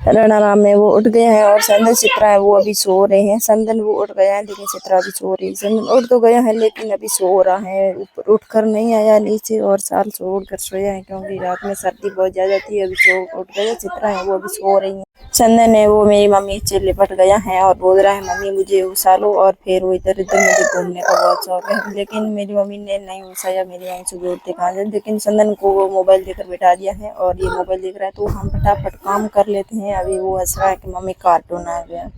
रणाराम है वो उठ गए हैं और संदन चित्रा है वो अभी सो रहे हैं। संदन वो उठ गया है लेकिन चित्रा अभी सो रही है। संदन उठ तो गया है लेकिन अभी सो रहा है, ऊपर उठकर नहीं आया नीचे और साल छोड़ कर सोया है क्योंकि रात में सर्दी बहुत ज्यादा थी। अभी सो उठ गया। चित्रा है वो अभी सो रही है। चंदन है वो मेरी मम्मी से लिपट गया है और बोल रहा है मम्मी मुझे उछालो, और फिर वो इधर उधर मुझे घूमने का बहुत शौक है लेकिन मेरी मम्मी ने नहीं उछाया। मेरी मम्मी से जोड़ते कहाँ जाए, लेकिन चंदन को वो मोबाइल देकर बैठा दिया है और ये मोबाइल देख रहा है तो हम फटाफट काम कर लेते हैं। अभी वो हंस रहा है कि मम्मी कार्टून आ गया,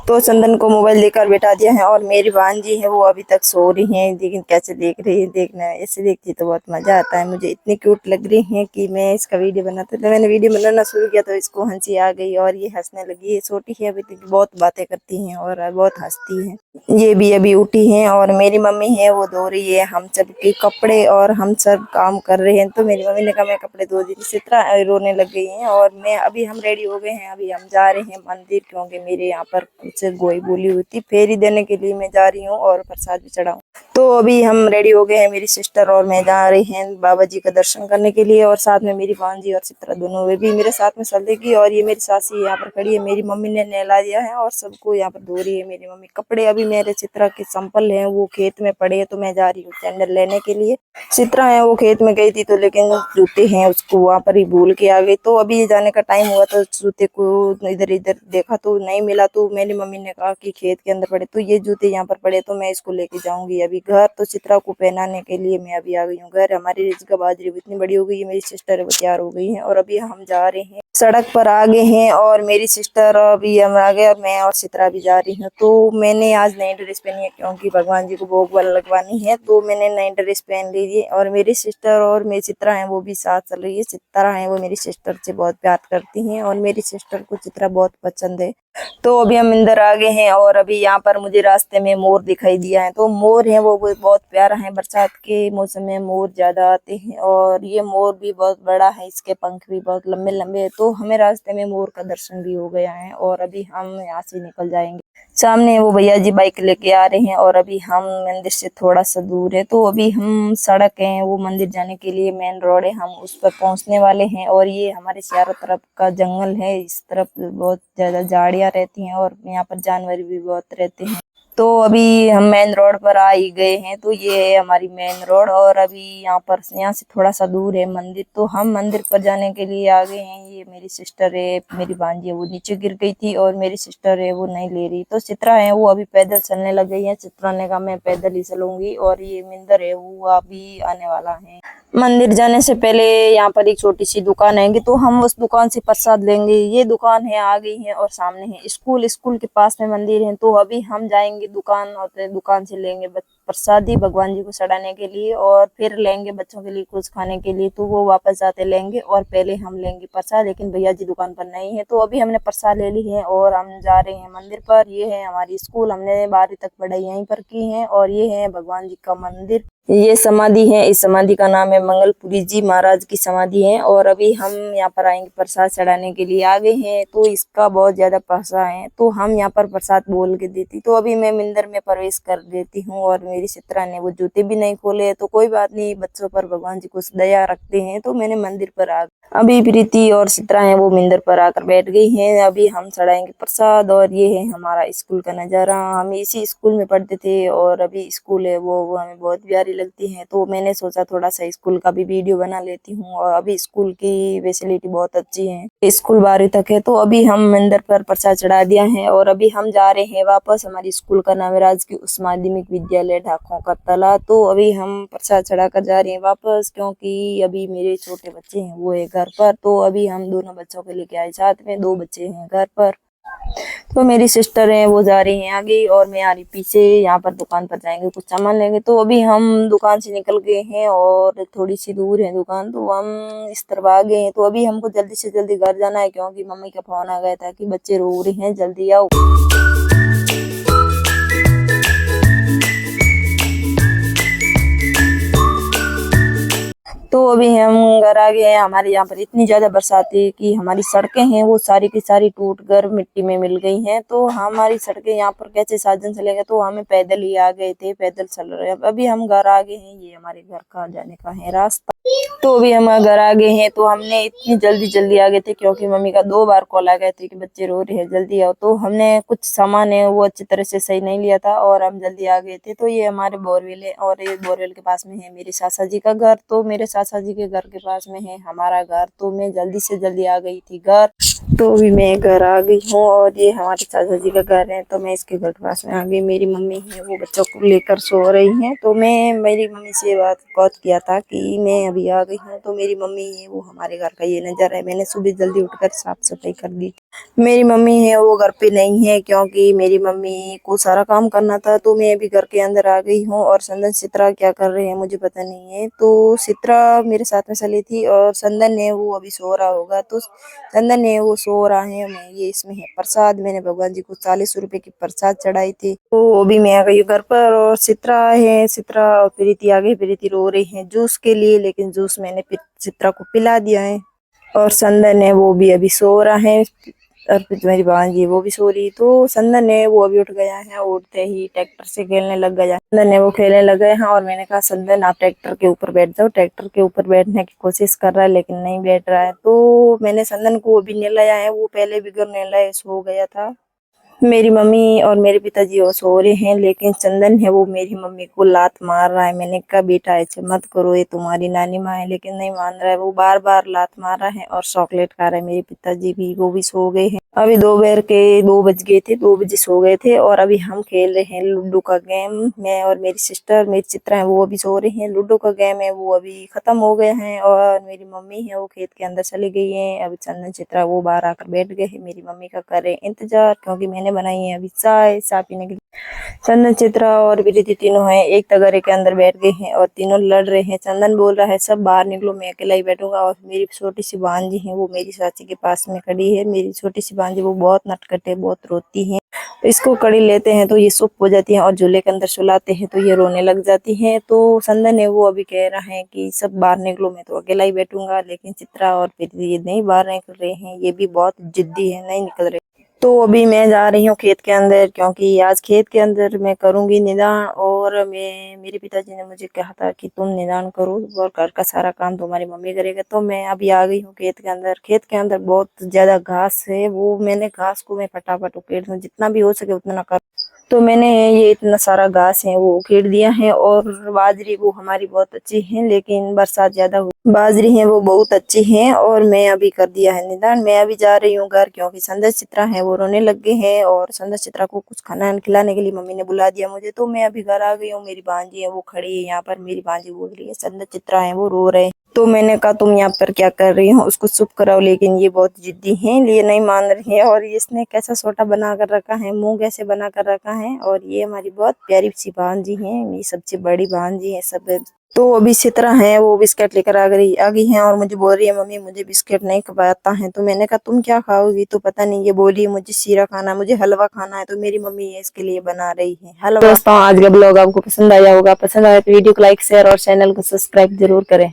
तो चंदन को मोबाइल देकर बैठा दिया है और मेरी भांजी है वो अभी तक सो रही है लेकिन कैसे देख रही है। देखना ऐसे देखती तो बहुत मजा आता है। मुझे इतनी क्यूट लग रही है कि मैं इसका वीडियो बनाता, तो मैंने वीडियो बनाना शुरू किया तो इसको हंसी आ गई और ये हंसने लगी है। छोटी है अभी तक, बहुत बातें करती हैं और बहुत हंसती है। ये भी अभी उठी है और मेरी मम्मी है वो धो रही है हम सब के कपड़े और हम सब काम कर रहे हैं। तो मेरी मम्मी ने कहा मैं कपड़े धो दी, चित्रा रोने लग गई है और मैं अभी हम रेडी हो गए हैं। अभी हम जा रहे हैं मंदिर क्योंकि मेरे यहाँ पर कुछ गोई बोली हुई थी, फेरी देने के लिए मैं जा रही हूँ और प्रसाद भी चढ़ाऊँ। तो अभी हम रेडी हो गए हैं, मेरी सिस्टर और मैं जा रहे हैं बाबा जी का दर्शन करने के लिए और साथ में मेरी भांजी और चित्रा दोनों वे भी मेरे साथ में चल देगी। और ये मेरी सासी यहाँ पर खड़ी है, मेरी मम्मी ने नहला दिया है और सबको यहाँ पर धो रही है मेरी मम्मी। कपड़े अभी मेरे चित्रा के संपल हैं वो खेत में पड़े हैं तो मैं जा रही हूँ सैंडल लेने के लिए। चित्रा है वो खेत में गई थी तो लेकिन जूते हैं उसको वहां पर ही भूल के आ गई। तो अभी जाने का टाइम हुआ तो जूते को इधर इधर देखा तो नहीं मिला, तो मेरी मम्मी ने कहा कि खेत के अंदर पड़े तो ये जूते यहाँ पर पड़े तो मैं इसको लेके जाऊंगी अभी घर। तो चित्रा को पहनाने के लिए मैं अभी आ गई हूँ घर। हमारी रिजका बाजरी इतनी बड़ी हो गई है, मेरी सिस्टर है वो तैयार हो गई है और अभी हम जा रहे हैं, सड़क पर आ गए हैं और मेरी सिस्टर अभी हम आ गए और मैं और चित्रा भी जा रही हूँ। तो मैंने आज नई ड्रेस पहनी है क्योंकि भगवान जी को भोग वाला लगवानी है, तो मैंने नई ड्रेस पहन ली है और मेरी सिस्टर और मेरी चित्रा है वो भी साथ चल रही है। चित्रा है वो मेरी सिस्टर से बहुत प्यार करती हैं और मेरी सिस्टर को चित्रा बहुत पसंद है। तो अभी हम इंदर आ गए हैं और अभी यहाँ पर मुझे रास्ते में मोर दिखाई दिया है। तो मोर है वो बहुत प्यारा है, बरसात के मौसम में मोर ज्यादा आते हैं और ये मोर भी बहुत बड़ा है, इसके पंख भी बहुत लंबे लंबे है। तो हमें रास्ते में मोर का दर्शन भी हो गया है और अभी हम यहाँ से निकल जाएंगे। सामने वो भैया जी बाइक लेके आ रहे हैं और अभी हम मंदिर से थोड़ा सा दूर है, तो अभी हम सड़क है वो मंदिर जाने के लिए मेन रोड है, हम उस पर पहुंचने वाले हैं। और ये हमारे चारों तरफ का जंगल है, इस तरफ बहुत ज्यादा झाड़ियां रहती हैं और यहाँ पर जानवर भी बहुत रहते हैं। तो अभी हम मेन रोड पर आ ही गए हैं, तो ये है हमारी मेन रोड और अभी यहाँ से थोड़ा सा दूर है मंदिर। तो हम मंदिर पर जाने के लिए आ गए हैं। ये मेरी सिस्टर है, मेरी भांजी है वो नीचे गिर गई थी और मेरी सिस्टर है वो नहीं ले रही। तो चित्रा है वो अभी पैदल चलने लग गई है। चित्रा ने कहा मैं पैदल ही चलूंगी और ये मिंदर है वो अभी आने वाला है। मंदिर जाने से पहले यहाँ पर एक छोटी सी दुकान है तो हम उस दुकान से प्रसाद लेंगे। ये दुकान है आ गई है और सामने है स्कूल, स्कूल के पास में मंदिर है। तो अभी हम जाएंगे दुकान और दुकान से लेंगे प्रसादी भगवान जी को चढ़ाने के लिए और फिर लेंगे बच्चों के लिए कुछ खाने के लिए। तो वो वापस आते लेंगे और पहले हम लेंगे प्रसाद, लेकिन भैया जी दुकान पर नहीं है। तो अभी हमने प्रसाद ले ली है और हम जा रहे हैं मंदिर पर। ये है हमारी स्कूल, हमने 12वीं तक पढ़ाई यहीं पर की है और ये है भगवान जी का मंदिर। ये समाधि है, इस समाधि का नाम है मंगलपुरी जी महाराज की समाधि है। और अभी हम यहाँ पर आएंगे प्रसाद चढ़ाने के लिए आ गए हैं। तो इसका बहुत ज्यादा पैसा है तो हम यहाँ पर प्रसाद बोल के देती। तो अभी मैं मंदिर में प्रवेश कर देती हूँ और मेरी चित्रा ने वो जूते भी नहीं खोले, तो कोई बात नहीं, बच्चों पर भगवान जी कुछ दया रखते हैं। तो मैंने मंदिर पर आ अभी प्रीति और चित्रा है वो मंदिर पर आकर बैठ गई हैं। अभी हम चढ़ाएंगे प्रसाद और ये है हमारा स्कूल का नजारा। हम इसी स्कूल में पढ़ते थे और अभी स्कूल है वो हमें बहुत प्यारी लगती है। तो मैंने सोचा थोड़ा सा स्कूल का भी वीडियो बना लेती हूँ और अभी स्कूल की फैसिलिटी बहुत अच्छी है, स्कूल 12वीं तक है। तो अभी हम मंदिर पर प्रसाद चढ़ा दिया है और अभी हम जा रहे हैं वापस। हमारी स्कूल का नाम है राजकीय उच्च माध्यमिक विद्यालय ढाकों का तला। तो अभी हम प्रसाद चढ़ा कर जा रहे हैं वापस क्योंकि अभी मेरे छोटे बच्चे हैं वो है घर पर। तो अभी हम दोनों बच्चों को लेके आए, साथ में 2 बच्चे हैं घर पर। तो मेरी सिस्टर है वो जा रही है आगे और मैं आ रही पीछे। यहाँ पर दुकान पर जाएंगे, कुछ सामान लेंगे। तो अभी हम दुकान से निकल गए हैं और थोड़ी सी दूर है दुकान, तो हम इस तरफ आ गए हैं। तो अभी हमको जल्दी से जल्दी घर जाना है क्योंकि मम्मी का फोन आ गया था कि बच्चे रो रहे हैं, जल्दी आओ। तो अभी हम घर आ गए हैं। हमारे यहाँ पर इतनी ज्यादा बरसात है कि हमारी सड़कें हैं वो सारी की सारी टूट कर मिट्टी में मिल गई हैं। तो हमारी सड़कें यहाँ पर कैसे साधन चलेगा, तो हमें पैदल ही आ गए थे, पैदल चल रहे हैं। अभी हम घर आ गए हैं, ये हमारे घर का जाने का है रास्ता। तो अभी हम घर आ गए हैं। तो हमने इतनी जल्दी आ गए थे क्योंकि मम्मी का 2 बार कॉल आ गए थे कि बच्चे रो रहे हैं जल्दी आओ। तो हमने कुछ सामान है वो अच्छी तरह से सही नहीं लिया था और हम जल्दी आ गए थे। तो ये हमारे बोरवेल है और ये बोरवेल के पास में है मेरे सासा जी का घर। तो मेरे सासा जी के घर के पास में है हमारा घर। तो मैं जल्दी से जल्दी आ गई थी घर। तो अभी मैं घर आ गई हूँ और ये हमारे चाचा जी का घर है। तो मैं इसके घर के पास में आ गई। मेरी मम्मी है वो बच्चों को लेकर सो रही है। तो मैं मेरी मम्मी से बात किया था कि मैं अभी आ गई हूँ। तो मेरी मम्मी है वो हमारे घर का ये नज़ारा है। मैंने सुबह जल्दी उठकर साफ सफाई कर दी। मेरी मम्मी है वो घर पे नहीं है क्योंकि मेरी मम्मी को सारा काम करना था। तो मैं अभी घर के अंदर आ गई हूँ और संदन चित्रा क्या कर रहे हैं मुझे पता नहीं है। तो चित्रा मेरे साथ में चली थी और संदन है वो अभी सो रहा होगा। तो संदन है वो सो रहा है। मैं ये इसमें है प्रसाद, मैंने भगवान जी को 40 रुपए की प्रसाद चढ़ाई थी। तो अभी मैं आ गई हूँ घर पर और चित्रा है, चित्रा और प्रीति आ गई। प्रीति रो रही है जूस के लिए, लेकिन जूस मैंने चित्रा को पिला दिया है। और संदन है वो भी अभी सो रहा है और मेरी भांजी वो भी सो रही। तो संदन है वो अभी उठ गया है, उठते ही ट्रैक्टर से खेलने लग गया। संदन है वो खेलने लग गए हैं और मैंने कहा संदन आप ट्रैक्टर के ऊपर बैठ जाओ। ट्रैक्टर के ऊपर बैठने की कोशिश कर रहा है लेकिन नहीं बैठ रहा है। तो मैंने संदन को अभी नहलाया है, वो पहले भी घर नहलाया सो गया था। मेरी मम्मी और मेरे पिताजी वो सो रहे हैं लेकिन चंदन है वो मेरी मम्मी को लात मार रहा है। मैंने कहा बेटा ऐसे मत करो, ये तुम्हारी नानी माँ है, लेकिन नहीं मान रहा है। वो बार बार लात मार रहा है और चॉकलेट खा रहा है। मेरे पिताजी भी वो भी सो गए हैं। अभी दोपहर के 2 बज गए थे, 2 बजे सो गए थे और अभी हम खेल रहे हैं लूडो का गेम। मैं और मेरी सिस्टर, मेरी चित्रा है वो अभी सो रही हैं। लूडो का गेम है वो अभी खत्म हो गया है और मेरी मम्मी है वो खेत के अंदर चली गई है। अभी चंदन चित्रा वो बाहर आकर बैठ गए हैं। मेरी मम्मी का कर रहे इंतजार क्योंकि मैंने बनाई है अभी चाय पीने के लिए। चंदन चित्रा और प्रीति तीनों हैं एक तगारे के अंदर बैठ गए हैं और तीनों लड़ रहे हैं। चंदन बोल रहा है सब बाहर निकलो, मैं अकेला ही बैठूंगा। और मेरी छोटी सी भांजी है वो मेरी चाची के पास में खड़ी है। मेरी छोटी सी भांजी वो बहुत नटखट है, बहुत रोती है। इसको कड़ी लेते हैं तो ये चुप हो जाती है और झूले के अंदर सुलाते हैं तो ये रोने लग जाती है। तो चंदन है वो अभी कह रहा है कि सब बाहर निकलो, मैं तो अकेला ही बैठूंगा। लेकिन चित्रा और प्रीति ये नहीं बाहर निकल रहे हैं, ये भी बहुत जिद्दी है, नहीं निकल रहे। तो अभी मैं जा रही हूँ खेत के अंदर क्योंकि आज खेत के अंदर मैं करूंगी निदान। और मैं मेरे पिताजी ने मुझे कहा था कि तुम निदान करो और घर का सारा काम तुम्हारी मम्मी करेगा। तो मैं अभी आ गई हूँ खेत के अंदर। खेत के अंदर बहुत ज्यादा घास है, वो मैंने घास को मैं फटाफट उखेड़ दूँ, जितना भी हो सके उतना कर। तो मैंने ये इतना सारा घास है वो उखेड़ दिया है। और बाजरी वो हमारी बहुत अच्छी है लेकिन बरसात ज्यादा हुई, बाजरी है वो बहुत अच्छी है। और मैं अभी कर दिया है निदान। मैं अभी जा रही हूँ घर क्योंकि संदर चित्रा है वो रोने लग गए हैं और संदर चित्रा को कुछ खाना खिलाने के लिए मम्मी ने बुला दिया मुझे। तो मैं अभी घर आ गई हूँ। मेरी भांजी है वो खड़ी है यहाँ पर। मेरी भांजी बोल रही है संदर चित्रा है वो रो रहे हैं। तो मैंने कहा तुम यहाँ पर क्या कर रही हो, उसको चुप कराओ। लेकिन ये बहुत जिद्दी है, ये नहीं मान रही है। और इसने कैसा छोटा बना कर रखा है, मुंह कैसे बना कर रखा है। और ये हमारी बहुत प्यारी सी भांजी है, मेरी सबसे बड़ी भांजी है सब। तो अभी चित्रा है वो बिस्किट लेकर आ गई है और मुझे बोल रही है मम्मी मुझे बिस्किट नहीं खवाता है। तो मैंने कहा तुम क्या खाओगी, तो पता नहीं ये बोली मुझे सीरा खाना, मुझे हलवा खाना है। तो मेरी मम्मी ये इसके लिए बना रही है हलवा। दोस्तों आज का ब्लॉग आपको पसंद आया होगा, पसंद आया तो वीडियो को लाइक शेयर और चैनल को सब्सक्राइब जरूर करें।